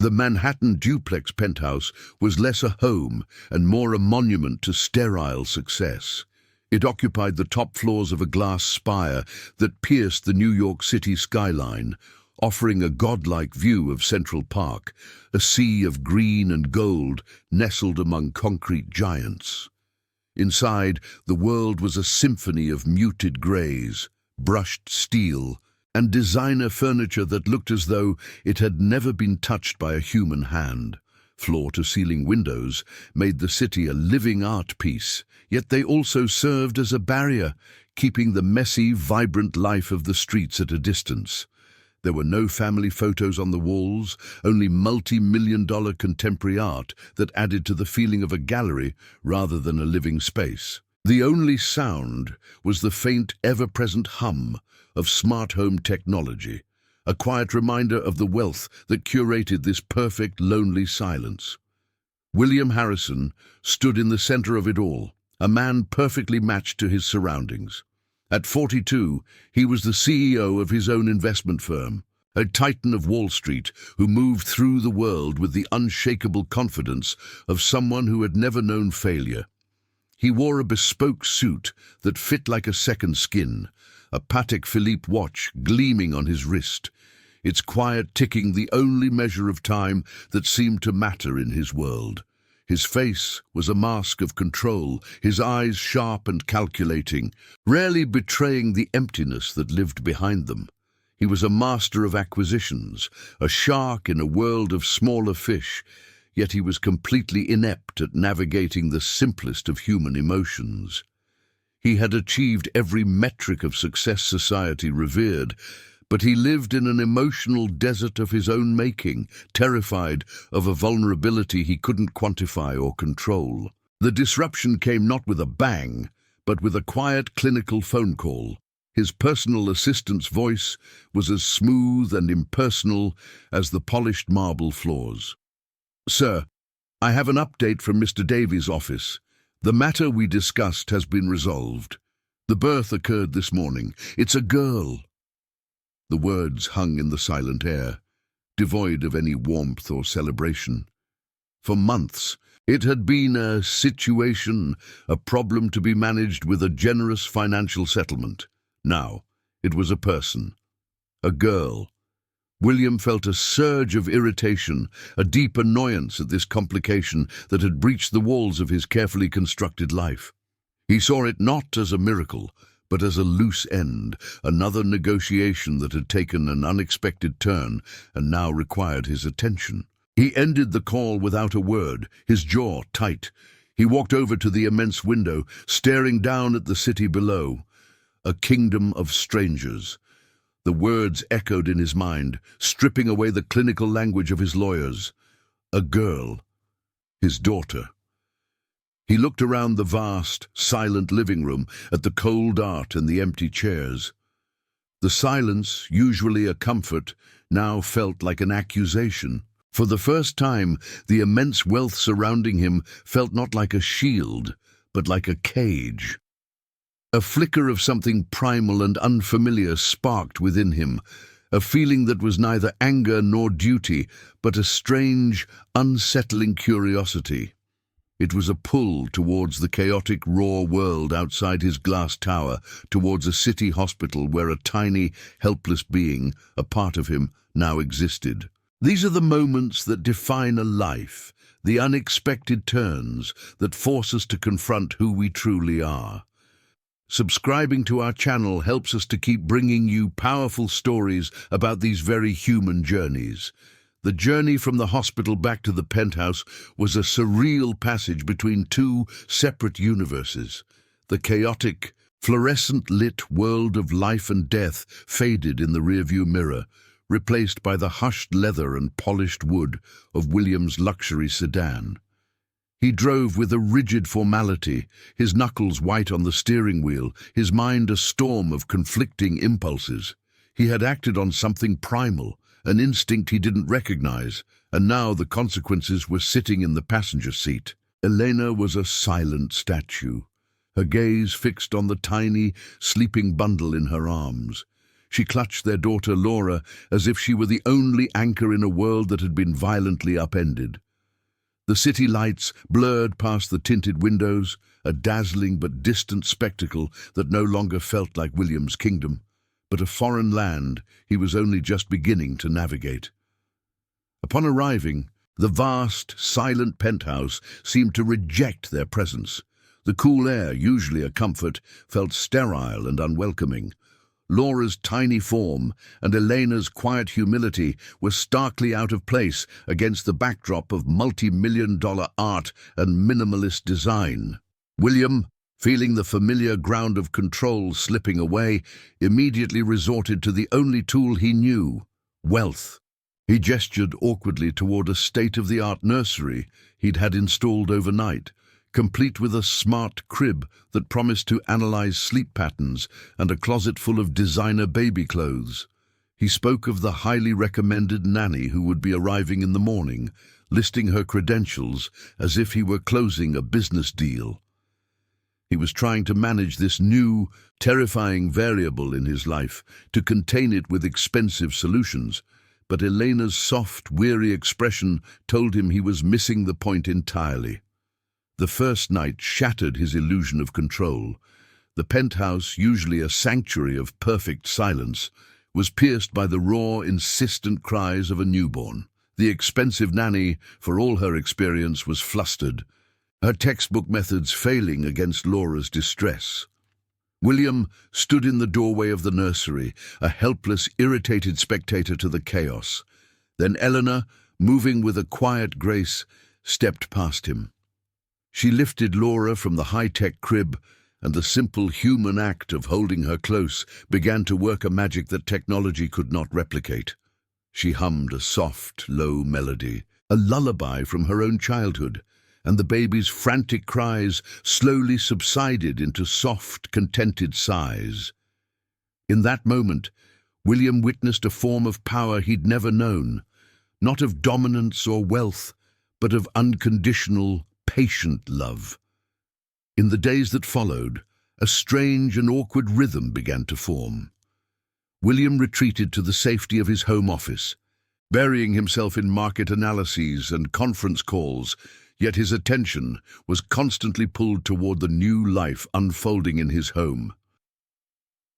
The Manhattan duplex penthouse was less a home and more a monument to sterile success. It occupied the top floors of a glass spire that pierced the New York City skyline, offering a godlike view of Central Park, a sea of green and gold nestled among concrete giants. Inside, the world was a symphony of muted grays, brushed steel, and designer furniture that looked as though it had never been touched by a human hand. Floor-to-ceiling windows made the city a living art piece, yet they also served as a barrier, keeping the messy, vibrant life of the streets at a distance. There were no family photos on the walls, only multi-million-dollar contemporary art that added to the feeling of a gallery rather than a living space. The only sound was the faint, ever-present hum of smart home technology, a quiet reminder of the wealth that curated this perfect, lonely silence. William Harrison stood in the center of it all, a man perfectly matched to his surroundings. At 42, he was the CEO of his own investment firm, a titan of Wall Street who moved through the world with the unshakable confidence of someone who had never known failure. He wore a bespoke suit that fit like a second skin, a Patek Philippe watch gleaming on his wrist, its quiet ticking the only measure of time that seemed to matter in his world. His face was a mask of control, his eyes sharp and calculating, rarely betraying the emptiness that lived behind them. He was a master of acquisitions, a shark in a world of smaller fish, yet he was completely inept at navigating the simplest of human emotions. He had achieved every metric of success society revered, but he lived in an emotional desert of his own making, terrified of a vulnerability he couldn't quantify or control. The disruption came not with a bang, but with a quiet clinical phone call. His personal assistant's voice was as smooth and impersonal as the polished marble floors. "Sir, I have an update from Mr. Davies' office. The matter we discussed has been resolved. The birth occurred this morning. It's a girl." The words hung in the silent air, devoid of any warmth or celebration. For months, it had been a situation, a problem to be managed with a generous financial settlement. Now, it was a person, a girl. William felt a surge of irritation, a deep annoyance at this complication that had breached the walls of his carefully constructed life. He saw it not as a miracle, but as a loose end, another negotiation that had taken an unexpected turn and now required his attention. He ended the call without a word, his jaw tight. He walked over to the immense window, staring down at the city below. A kingdom of strangers. The words echoed in his mind, stripping away the clinical language of his lawyers. A girl. His daughter. He looked around the vast, silent living room, at the cold art and the empty chairs. The silence, usually a comfort, now felt like an accusation. For the first time, the immense wealth surrounding him felt not like a shield, but like a cage. A flicker of something primal and unfamiliar sparked within him, a feeling that was neither anger nor duty, but a strange, unsettling curiosity. It was a pull towards the chaotic, raw world outside his glass tower, towards a city hospital where a tiny, helpless being, a part of him, now existed. These are the moments that define a life, the unexpected turns that force us to confront who we truly are. Subscribing to our channel helps us to keep bringing you powerful stories about these very human journeys. The journey from the hospital back to the penthouse was a surreal passage between two separate universes. The chaotic, fluorescent-lit world of life and death faded in the rearview mirror, replaced by the hushed leather and polished wood of William's luxury sedan. He drove with a rigid formality, his knuckles white on the steering wheel, his mind a storm of conflicting impulses. He had acted on something primal, an instinct he didn't recognize, and now the consequences were sitting in the passenger seat. Elena was a silent statue, her gaze fixed on the tiny, sleeping bundle in her arms. She clutched their daughter Laura as if she were the only anchor in a world that had been violently upended. The city lights blurred past the tinted windows, a dazzling but distant spectacle that no longer felt like William's kingdom, but a foreign land he was only just beginning to navigate. Upon arriving, the vast, silent penthouse seemed to reject their presence. The cool air, usually a comfort, felt sterile and unwelcoming. Laura's tiny form and Elena's quiet humility were starkly out of place against the backdrop of multi-million-dollar art and minimalist design. William, feeling the familiar ground of control slipping away, immediately resorted to the only tool he knew: wealth. He gestured awkwardly toward a state-of-the-art nursery he'd had installed overnight, complete with a smart crib that promised to analyze sleep patterns and a closet full of designer baby clothes. He spoke of the highly recommended nanny who would be arriving in the morning, listing her credentials as if he were closing a business deal. He was trying to manage this new, terrifying variable in his life, to contain it with expensive solutions, but Elena's soft, weary expression told him he was missing the point entirely. The first night shattered his illusion of control. The penthouse, usually a sanctuary of perfect silence, was pierced by the raw, insistent cries of a newborn. The expensive nanny, for all her experience, was flustered, her textbook methods failing against Laura's distress. William stood in the doorway of the nursery, a helpless, irritated spectator to the chaos. Then Eleanor, moving with a quiet grace, stepped past him. She lifted Laura from the high-tech crib, and the simple human act of holding her close began to work a magic that technology could not replicate. She hummed a soft, low melody, a lullaby from her own childhood, and the baby's frantic cries slowly subsided into soft, contented sighs. In that moment, William witnessed a form of power he'd never known, not of dominance or wealth, but of unconditional, patient love. In the days that followed, a strange and awkward rhythm began to form. William retreated to the safety of his home office, burying himself in market analyses and conference calls, yet his attention was constantly pulled toward the new life unfolding in his home.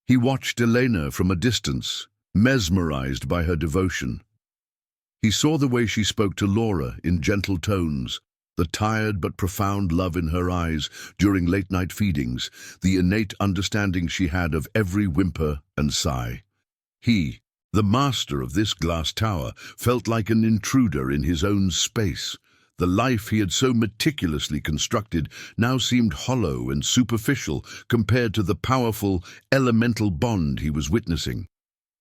He watched Elena from a distance, mesmerized by her devotion. He saw the way she spoke to Laura in gentle tones, the tired but profound love in her eyes during late-night feedings, the innate understanding she had of every whimper and sigh. He, the master of this glass tower, felt like an intruder in his own space. The life he had so meticulously constructed now seemed hollow and superficial compared to the powerful, elemental bond he was witnessing.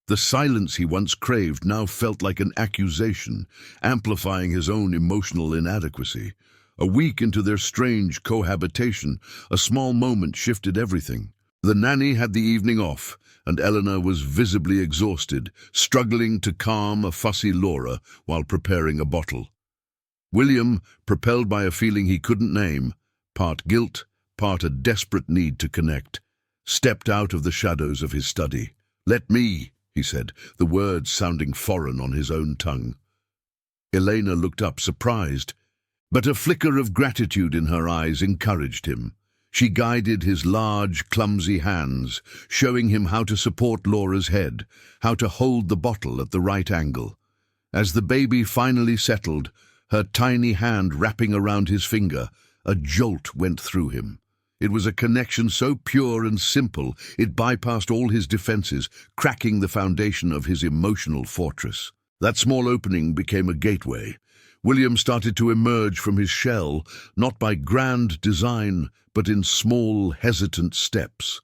The silence he once craved now felt like an accusation, amplifying his own emotional inadequacy. A week into their strange cohabitation, a small moment shifted everything. The nanny had the evening off, and Eleanor was visibly exhausted, struggling to calm a fussy Laura while preparing a bottle. William, propelled by a feeling he couldn't name, part guilt, part a desperate need to connect, stepped out of the shadows of his study. "Let me," he said, the words sounding foreign on his own tongue. Elena looked up, surprised, but a flicker of gratitude in her eyes encouraged him. She guided his large, clumsy hands, showing him how to support Laura's head, how to hold the bottle at the right angle. As the baby finally settled, her tiny hand wrapping around his finger, a jolt went through him. It was a connection so pure and simple, it bypassed all his defenses, cracking the foundation of his emotional fortress. That small opening became a gateway. William started to emerge from his shell, not by grand design, but in small, hesitant steps.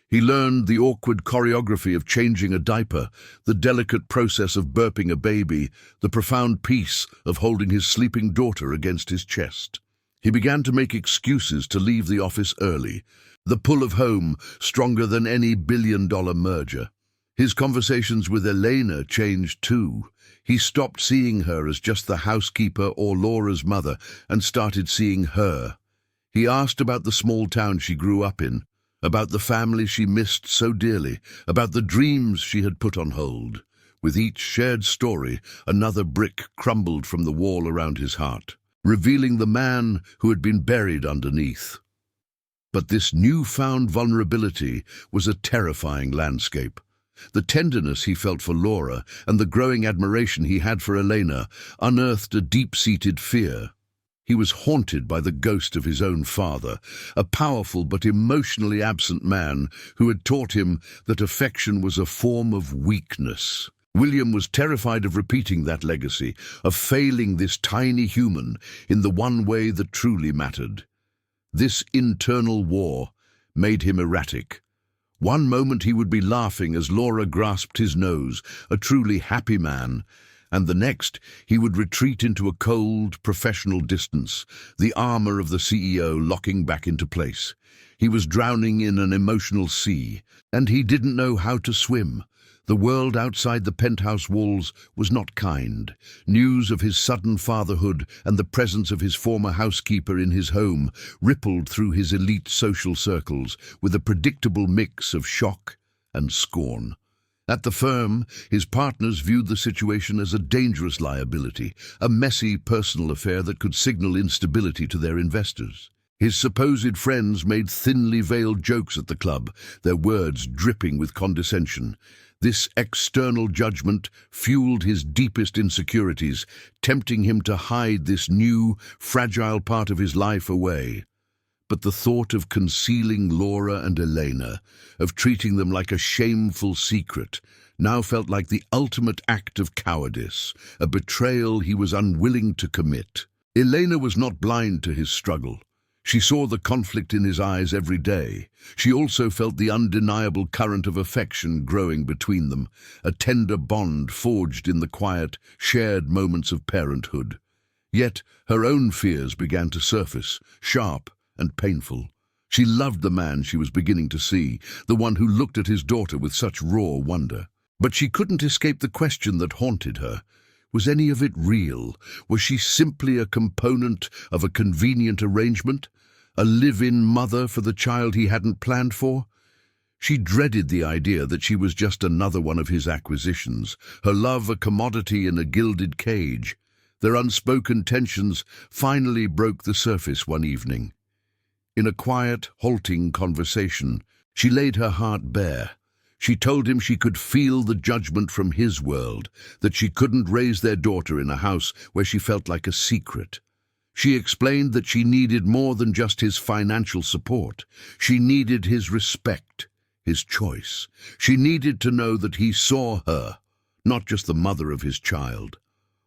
He learned the awkward choreography of changing a diaper, the delicate process of burping a baby, the profound peace of holding his sleeping daughter against his chest. He began to make excuses to leave the office early, the pull of home stronger than any billion-dollar merger. His conversations with Elena changed too. He stopped seeing her as just the housekeeper or Laura's mother and started seeing her. He asked about the small town she grew up in, about the family she missed so dearly, about the dreams she had put on hold. With each shared story, another brick crumbled from the wall around his heart, revealing the man who had been buried underneath. But this newfound vulnerability was a terrifying landscape. The tenderness he felt for Laura and the growing admiration he had for Elena unearthed a deep-seated fear. He was haunted by the ghost of his own father, a powerful but emotionally absent man who had taught him that affection was a form of weakness. William was terrified of repeating that legacy, of failing this tiny human in the one way that truly mattered. This internal war made him erratic. One moment he would be laughing as Laura grasped his nose, a truly happy man, and the next he would retreat into a cold, professional distance, the armor of the CEO locking back into place. He was drowning in an emotional sea, and he didn't know how to swim. The world outside the penthouse walls was not kind. News of his sudden fatherhood and the presence of his former housekeeper in his home rippled through his elite social circles with a predictable mix of shock and scorn. At the firm, his partners viewed the situation as a dangerous liability, a messy personal affair that could signal instability to their investors. His supposed friends made thinly veiled jokes at the club, their words dripping with condescension. This external judgment fueled his deepest insecurities, tempting him to hide this new, fragile part of his life away. But the thought of concealing Laura and Elena, of treating them like a shameful secret, now felt like the ultimate act of cowardice, a betrayal he was unwilling to commit. Elena was not blind to his struggle. She saw the conflict in his eyes every day. She also felt the undeniable current of affection growing between them, a tender bond forged in the quiet, shared moments of parenthood. Yet her own fears began to surface, sharp and painful. She loved the man she was beginning to see, the one who looked at his daughter with such raw wonder. But she couldn't escape the question that haunted her. Was any of it real? Was she simply a component of a convenient arrangement? A live-in mother for the child he hadn't planned for? She dreaded the idea that she was just another one of his acquisitions, her love a commodity in a gilded cage. Their unspoken tensions finally broke the surface one evening. In a quiet, halting conversation, she laid her heart bare. She told him she could feel the judgment from his world, that she couldn't raise their daughter in a house where she felt like a secret. She explained that she needed more than just his financial support. She needed his respect, his choice. She needed to know that he saw her, not just the mother of his child.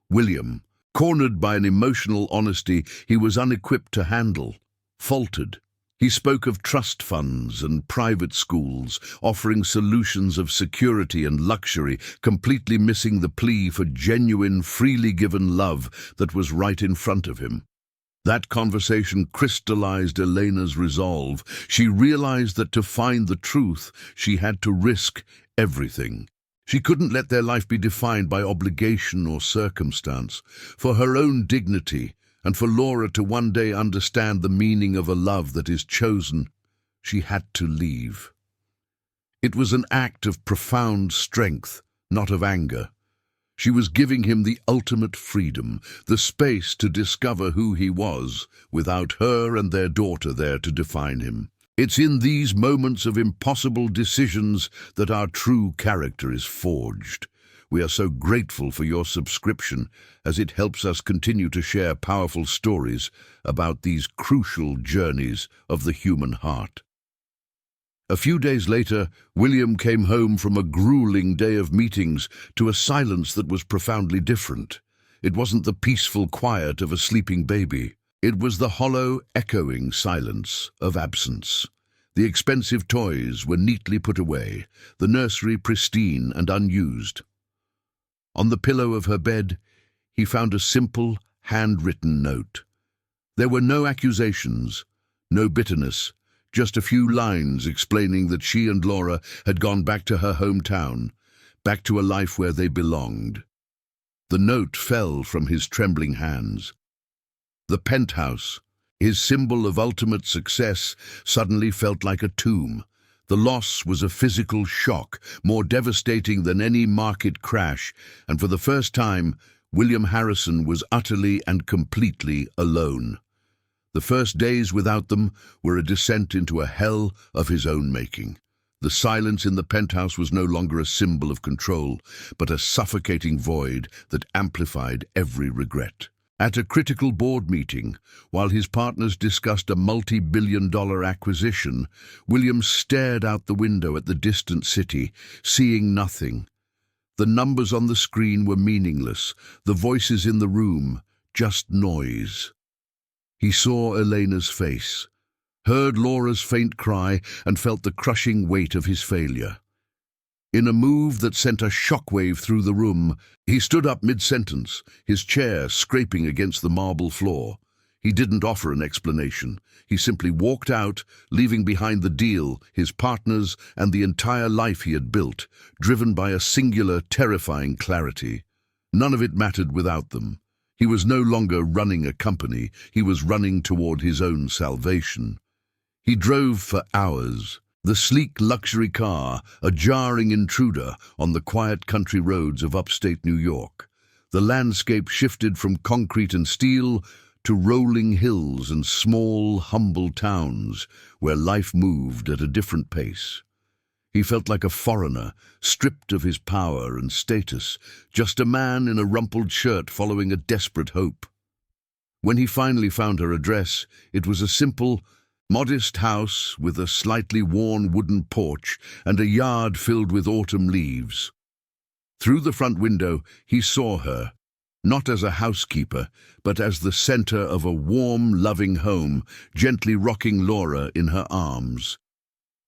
William, cornered by an emotional honesty he was unequipped to handle, faltered. He spoke of trust funds and private schools, offering solutions of security and luxury, completely missing the plea for genuine, freely given love that was right in front of him. That conversation crystallized Elena's resolve. She realized that to find the truth, she had to risk everything. She couldn't let their life be defined by obligation or circumstance. For her own dignity, and for Laura to one day understand the meaning of a love that is chosen, she had to leave. It was an act of profound strength, not of anger. She was giving him the ultimate freedom, the space to discover who he was, without her and their daughter there to define him. It's in these moments of impossible decisions that our true character is forged. We are so grateful for your subscription, as it helps us continue to share powerful stories about these crucial journeys of the human heart. A few days later, William came home from a grueling day of meetings to a silence that was profoundly different. It wasn't the peaceful quiet of a sleeping baby. It was the hollow, echoing silence of absence. The expensive toys were neatly put away, the nursery pristine and unused. On the pillow of her bed, he found a simple, handwritten note. There were no accusations, no bitterness, just a few lines explaining that she and Laura had gone back to her hometown, back to a life where they belonged. The note fell from his trembling hands. The penthouse, His symbol of ultimate success suddenly felt like a tomb. The loss was a physical shock, more devastating than any market crash, and for the first time, William Harrison was utterly and completely alone. The first days without them were a descent into a hell of his own making. The silence in the penthouse was no longer a symbol of control, but a suffocating void that amplified every regret. At a critical board meeting, while his partners discussed a multi-billion-dollar acquisition, William stared out the window at the distant city, seeing nothing. The numbers on the screen were meaningless, the voices in the room just noise. He saw Elena's face, heard Laura's faint cry, and felt the crushing weight of his failure. In a move that sent a shockwave through the room, he stood up mid-sentence, his chair scraping against the marble floor. He didn't offer an explanation. He simply walked out, leaving behind the deal, his partners, and the entire life he had built, driven by a singular, terrifying clarity. None of it mattered without them. He was no longer running a company, he was running toward his own salvation. He drove for hours. The sleek luxury car, a jarring intruder on the quiet country roads of upstate New York. The landscape shifted from concrete and steel to rolling hills and small, humble towns where life moved at a different pace. He felt like a foreigner, stripped of his power and status, just a man in a rumpled shirt following a desperate hope. When he finally found her address, it was a simple, modest house with a slightly worn wooden porch and a yard filled with autumn leaves. Through the front window, he saw her, not as a housekeeper, but as the center of a warm, loving home, gently rocking Laura in her arms.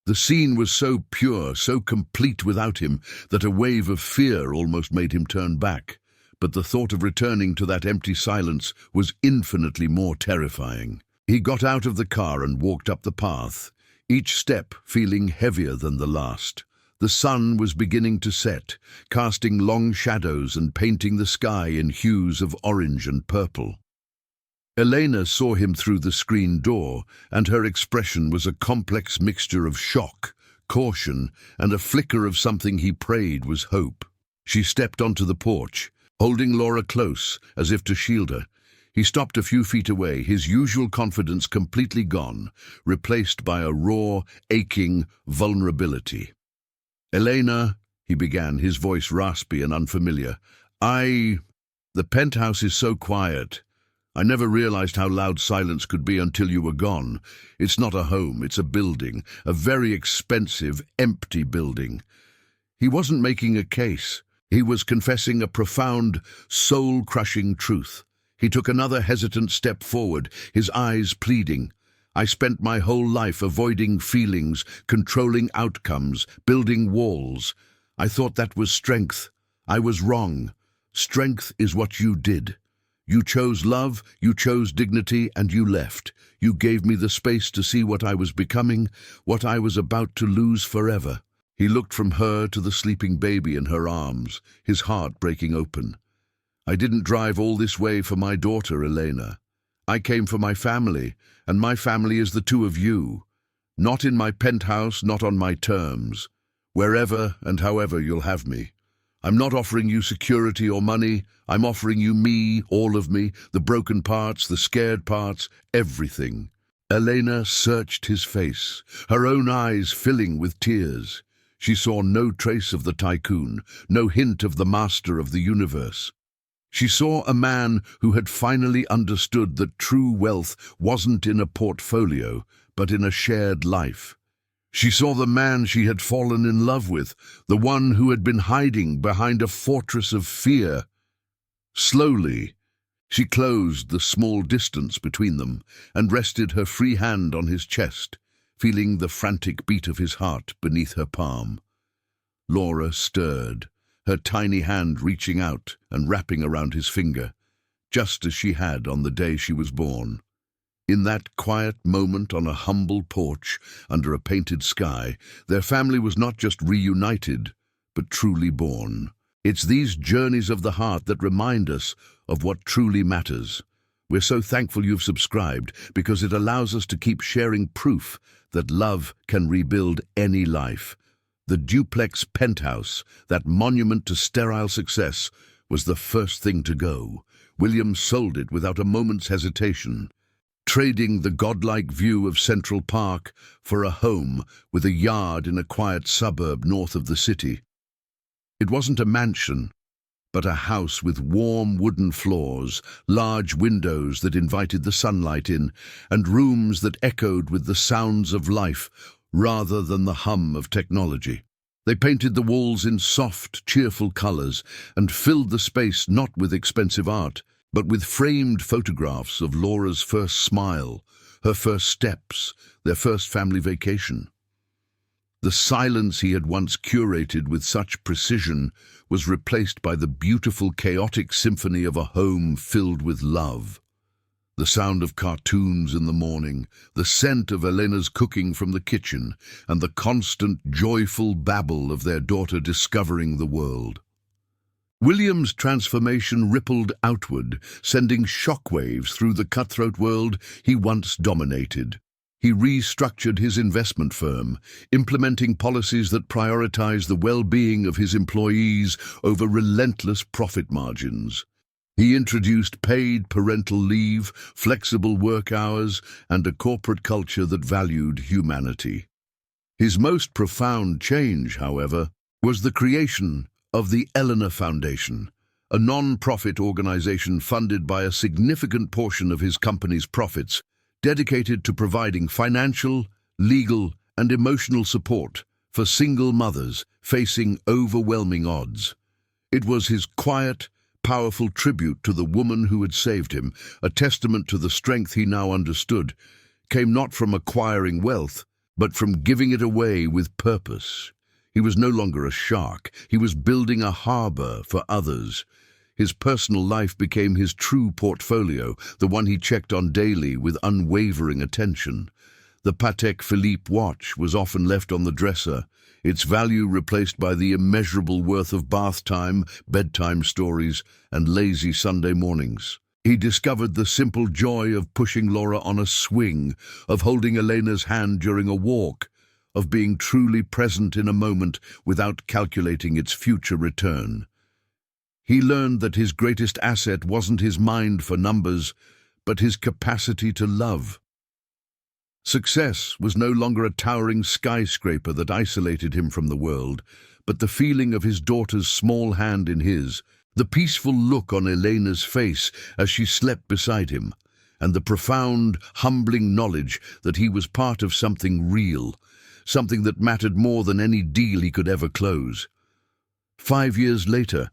The scene was so pure, so complete without him, that a wave of fear almost made him turn back. But the thought of returning to that empty silence was infinitely more terrifying. He got out of the car and walked up the path, each step feeling heavier than the last. The sun was beginning to set, casting long shadows and painting the sky in hues of orange and purple. Elena saw him through the screen door, and her expression was a complex mixture of shock, caution, and a flicker of something he prayed was hope. She stepped onto the porch, holding Laura close, as if to shield her. He stopped a few feet away, his usual confidence completely gone, replaced by a raw, aching vulnerability. "Elena," he began, his voice raspy and unfamiliar, The penthouse is so quiet. I never realized how loud silence could be until you were gone. It's not a home, it's a building, a very expensive, empty building." He wasn't making a case. He was confessing a profound, soul-crushing truth. He took another hesitant step forward, his eyes pleading. "I spent my whole life avoiding feelings, controlling outcomes, building walls. I thought that was strength. I was wrong. Strength is what you did. You chose love, you chose dignity, and you left. You gave me the space to see what I was becoming, what I was about to lose forever." He looked from her to the sleeping baby in her arms, his heart breaking open. "I didn't drive all this way for my daughter, Elena. I came for my family, and my family is the two of you. Not in my penthouse, not on my terms. Wherever and however you'll have me. I'm not offering you security or money. I'm offering you me, all of me, the broken parts, the scared parts, everything." Elena searched his face, her own eyes filling with tears. She saw no trace of the tycoon, no hint of the master of the universe. She saw a man who had finally understood that true wealth wasn't in a portfolio, but in a shared life. She saw the man she had fallen in love with, the one who had been hiding behind a fortress of fear. Slowly, she closed the small distance between them and rested her free hand on his chest, feeling the frantic beat of his heart beneath her palm. Laura stirred, her tiny hand reaching out and wrapping around his finger, just as she had on the day she was born. In that quiet moment on a humble porch under a painted sky, their family was not just reunited, but truly born. It's these journeys of the heart that remind us of what truly matters. We're so thankful you've subscribed because it allows us to keep sharing proof that love can rebuild any life. The duplex penthouse, that monument to sterile success, was the first thing to go. William sold it without a moment's hesitation, trading the godlike view of Central Park for a home with a yard in a quiet suburb north of the city. It wasn't a mansion, but a house with warm wooden floors, large windows that invited the sunlight in, and rooms that echoed with the sounds of life rather than the hum of technology. They painted the walls in soft, cheerful colors and filled the space not with expensive art, but with framed photographs of Laura's first smile, her first steps, their first family vacation. The silence he had once curated with such precision was replaced by the beautiful, chaotic symphony of a home filled with love. The sound of cartoons in the morning, the scent of Elena's cooking from the kitchen, and the constant, joyful babble of their daughter discovering the world. William's transformation rippled outward, sending shockwaves through the cutthroat world he once dominated. He restructured his investment firm, implementing policies that prioritized the well-being of his employees over relentless profit margins. He introduced paid parental leave, flexible work hours, and a corporate culture that valued humanity. His most profound change, however, was the creation of the Elena Foundation, a non-profit organization funded by a significant portion of his company's profits, dedicated to providing financial, legal, and emotional support for single mothers facing overwhelming odds. It was his quiet, powerful tribute to the woman who had saved him, a testament to the strength he now understood, came not from acquiring wealth, but from giving it away with purpose. He was no longer a shark, he was building a harbor for others. His personal life became his true portfolio, the one he checked on daily with unwavering attention. The Patek Philippe watch was often left on the dresser, its value replaced by the immeasurable worth of bath time, bedtime stories, and lazy Sunday mornings. He discovered the simple joy of pushing Laura on a swing, of holding Elena's hand during a walk, of being truly present in a moment without calculating its future return. He learned that his greatest asset wasn't his mind for numbers, but his capacity to love. Success was no longer a towering skyscraper that isolated him from the world, but the feeling of his daughter's small hand in his, the peaceful look on Elena's face as she slept beside him, and the profound, humbling knowledge that he was part of something real, something that mattered more than any deal he could ever close. 5 years later,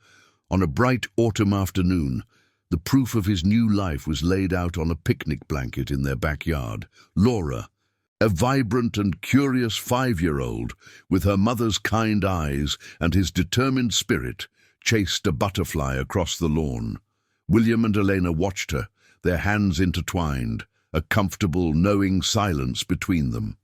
on a bright autumn afternoon, the proof of his new life was laid out on a picnic blanket in their backyard. Laura, a vibrant and curious 5-year-old, with her mother's kind eyes and his determined spirit, chased a butterfly across the lawn. William and Elena watched her, their hands intertwined, a comfortable, knowing silence between them.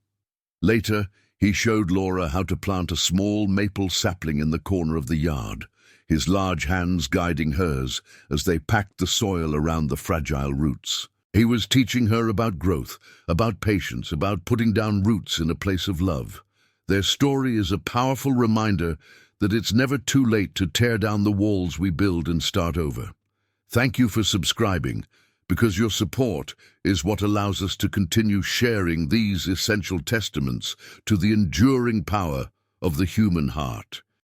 Later, he showed Laura how to plant a small maple sapling in the corner of the yard, his large hands guiding hers as they packed the soil around the fragile roots. He was teaching her about growth, about patience, about putting down roots in a place of love. Their story is a powerful reminder that it's never too late to tear down the walls we build and start over. Thank you for subscribing, because your support is what allows us to continue sharing these essential testaments to the enduring power of the human heart.